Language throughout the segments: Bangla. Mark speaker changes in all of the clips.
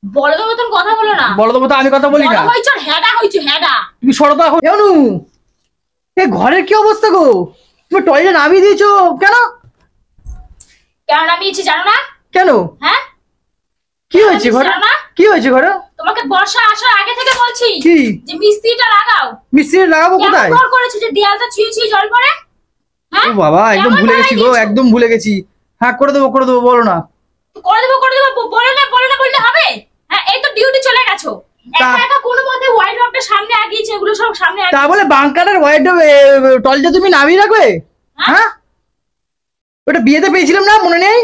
Speaker 1: বলদের মতন কথা বলো না।
Speaker 2: বলদের মতো আমি কথা বলি না।
Speaker 1: বড় হইছো হেডা হইছো হেডা।
Speaker 2: তুমি সরো তো এখন। এনু এই ঘরের কি অবস্থা গো? তুমি টয়লেটে নামিয়ে দিয়েছো কেন?
Speaker 1: কেন নামিয়েছি জানো না?
Speaker 2: কেন?
Speaker 1: হ্যাঁ
Speaker 2: কি হয়েছে ঘরে? কি হয়েছে ঘরে?
Speaker 1: তোমাকে বর্ষা আসার আগে থেকে বলছি
Speaker 2: কি
Speaker 1: যে মিস্ত্রিটা লাগাও।
Speaker 2: মিস্ত্রি লাগাবো কোথায়?
Speaker 1: কেমন ঘর করেছো যে দেয়ালটা ছুঁয়ে ছুঁয়ে জল পড়ে? হ্যাঁ
Speaker 2: ও বাবা একদম ভুলে গেছি গো, একদম ভুলে গেছি। হ্যাঁ করে দেবো বলো না।
Speaker 1: করে দেবো বলে না বললে হবে? হ্যাঁ এই তো ডিউটি চলে গেছো, একা একা কোনো মতে ওয়াইড্রপটা সামনে আগিয়েছে, এগুলো সব সামনে আগিয়েছে।
Speaker 2: তা বলে বাংকারের ওয়াইড্রপ টয়লেটে তুমি নামিয়ে রাখবে? হ্যাঁ ওটা বিয়েতে পেয়েছিলাম না, মনে নেই?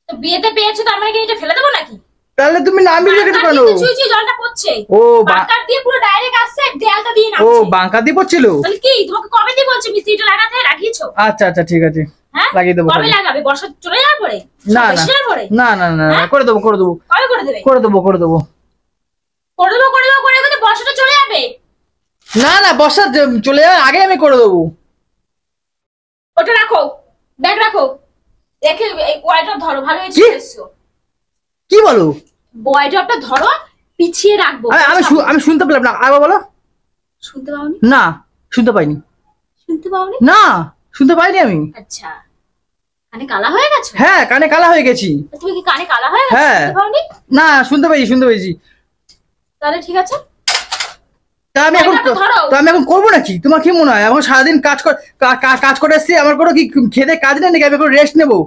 Speaker 1: তো বিয়েতে পেয়েছো তার মানে কি এটা ফেলে দেবো নাকি?
Speaker 2: তাহলে তুমি নামিয়ে রেখেছো কেন?
Speaker 1: ছুঁয়ে ছুঁয়ে জলটা পড়ছে।
Speaker 2: ও
Speaker 1: বাংকার দিয়ে পুরো ডাইরেক্ট আসছে, দেয়ালটা দিয়ে নামছে।
Speaker 2: ও বাংকার দিয়ে পড়ছিল?
Speaker 1: তাহলে কি তোমাকে কবে দিয়ে বলছি মিস্ত্রিটা লাগাতে? লাগিয়েছো?
Speaker 2: আচ্ছা আচ্ছা ঠিক আছে,
Speaker 1: হ্যাঁ
Speaker 2: লাগিয়ে দেবো।
Speaker 1: কবে লাগাবে? বর্ষা চলে যাওয়ার পরে?
Speaker 2: না না না না না করে দেবো
Speaker 1: কবে করে দেবে?
Speaker 2: করে দেবো
Speaker 1: কিন্তু বর্ষাটা চলে যাবে।
Speaker 2: না না বর্ষা চলে যাওয়ার আগে আমি করে দেবো।
Speaker 1: ওটা রাখো, ব্যাগ রাখো, রেখে এই ওয়াইড্রপ ধরো। ভালো হয়েছে এসছো।
Speaker 2: কি বলো?
Speaker 1: ওয়াইড্রপটা ধরো, পিছিয়ে রাখবো।
Speaker 2: আমি শুনতে পেলাম না, আবার বলো।
Speaker 1: শুনতে পাওনি?
Speaker 2: না শুনতে পাইনি।
Speaker 1: শুনতে পাওনি?
Speaker 2: না শুনতে পাইনি আমি।
Speaker 1: আচ্ছা কানে কালা হয়ে গেছো?
Speaker 2: হ্যাঁ কানে কালা হয়ে গেছি।
Speaker 1: তুমি কি কানে কালা হয়ে গেছো?
Speaker 2: হ্যাঁ
Speaker 1: শুনতে পাওনি?
Speaker 2: না শুনতে পেয়েছি।
Speaker 1: তাহলে ঠিক আছে,
Speaker 2: তা আমি এখন করবো নাকি? তোমার কি মনে হয় আমার সারাদিন কাজ করে এসছি, আমার কোনো কি খেতে কাজ নেই নাকি? আমি এখন রেস্ট নেবো।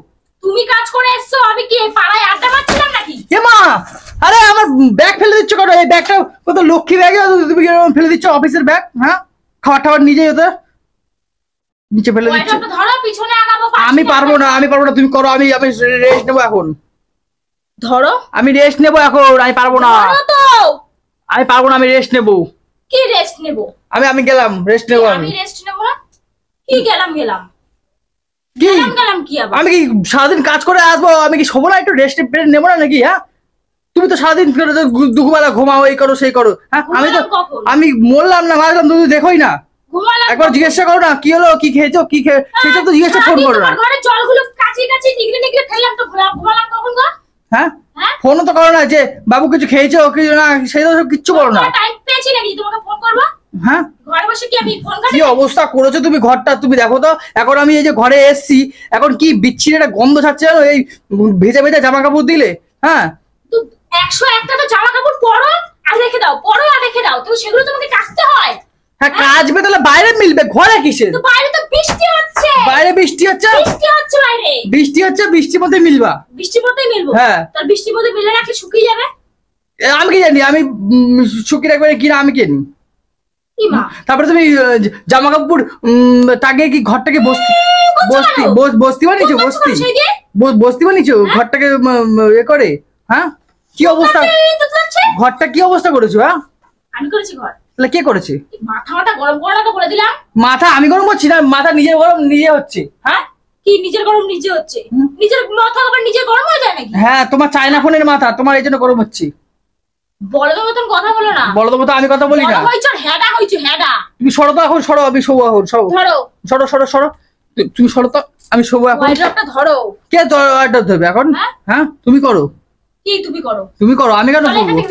Speaker 1: তুমি কাজ করে এসছো, আমি কি পাড়ায় আড্ডা মারছিলাম নাকি?
Speaker 2: এ মা, আরে আমার ব্যাগ ফেলে দিচ্ছ কেন? এই ব্যাগটা কত লক্ষ্মী ব্যাগ, তুমি ফেলে দিচ্ছ অফিসের ব্যাগ। হ্যাঁ খাবার নিজেই হতো, নিচে ফেলে দিচ্ছ।
Speaker 1: ধরো পিছনে আগাবো।
Speaker 2: আমি পারবো না তুমি করো, আমি রেস্ট নেবো এখন।
Speaker 1: ধরো
Speaker 2: আমি রেস্ট নেবো এখন, আমি পারবো না। আমি রেস্ট নেবো।
Speaker 1: কি রেস্ট নেবো?
Speaker 2: আমি গেলাম, রেস্ট নেবো।
Speaker 1: আমি রেস্ট নেবো না? কি গেলাম কি আবার?
Speaker 2: আমি কি সারাদিন কাজ করে আসবো, আমি কি শোবো না? একটু রেস্ট নেবো না নাকি? হ্যাঁ তুমি তো সারাদিন দুপুরবেলা ঘুমাও, এই করো সেই করো। হ্যাঁ আমি মরলাম না মারলাম তুমি দেখোই না? একবার জিজ্ঞাসা করো না কি হলো, কি খেয়েছো, কি খেয়েছো তো জিজ্ঞাসা ফোন করো না।
Speaker 1: ঘরে জলগুলো কাচি নিগড়ে ফেললাম তো ঘুমালাম কখন গো?
Speaker 2: হ্যাঁ ফোনও তো করো না যে বাবু কিছু খেয়েছো কিছু না, সেই তো কিচ্ছু করো না।
Speaker 1: টাইম পেয়েছি নাকি তোমাকে ফোন করবো?
Speaker 2: হ্যাঁ
Speaker 1: ঘরে বসে কি আমি ফোন
Speaker 2: কি অবস্থা করেছো তুমি ঘরটা, তুমি দেখো তো। এখন আমি এই যে ঘরে এসছি, এখন কি বিচ্ছিরি একটা গন্ধ ছাড়ছে জানো, এই ভেজা জামা কাপড় দিলে। হ্যাঁ
Speaker 1: 101টা তো জামা কাপড় পরো আর রেখে দাও, তো সেগুলো তোমাকে কাচতে হয়।
Speaker 2: হ্যাঁ কাচবে, তাহলে বাইরে মিলবে, ঘরে কিসের?
Speaker 1: তো বাইরে তো বৃষ্টি হচ্ছে।
Speaker 2: বাইরে বৃষ্টি হচ্ছে
Speaker 1: বাইরে
Speaker 2: বৃষ্টির মধ্যে মিলবা?
Speaker 1: বৃষ্টির মধ্যেই মিলবো?
Speaker 2: হ্যাঁ
Speaker 1: তার বৃষ্টির মধ্যে মিলে রাখলে শুকিয়ে যাবে।
Speaker 2: আমি কি জানি, আমি শুকিয়ে রাখবে কিনা আমি কি জানি। তারপরে তুমি জামা কাপড় টাঙিয়ে কি ঘরটাকে বস্তি বানিয়েছো? বস্তি বানিয়েছো ঘরটাকে এ করে? হ্যাঁ কি অবস্থা ঘরটা, কি অবস্থা করেছো? হ্যাঁ
Speaker 1: আমি করেছি ঘর?
Speaker 2: তাহলে কে করেছে?
Speaker 1: মাথা গরম করে না তো বলে দিলাম।
Speaker 2: মাথা আমি গরম করছি না, মাথা নিজের গরম নিজে হচ্ছে। হ্যাঁ
Speaker 1: কি নিজের গরম নিজে হচ্ছে? নিজের মাথা আবার নিজের গরম হয়ে যায় নাকি?
Speaker 2: হ্যাঁ তোমার চায়না ফোনের মাথা, তোমার এই জন্য গরম হচ্ছে।
Speaker 1: বলদের মতন কথা বলো না।
Speaker 2: বলদের মতো আমি কথা বলি না।
Speaker 1: হেডা হইছো হেডা।
Speaker 2: তুমি সরো তো এখন, সরো আমি শোবো এখন। সরো তুমি সরো তো, আমি শোবো এখন।
Speaker 1: ওয়াইড্রপটা ধরো।
Speaker 2: কে ওয়াইড্রপ ধরবে এখন? হ্যাঁ তুমি করো।
Speaker 1: কি তুমি করো?
Speaker 2: তুমি করো, আমি কেন
Speaker 1: করবো?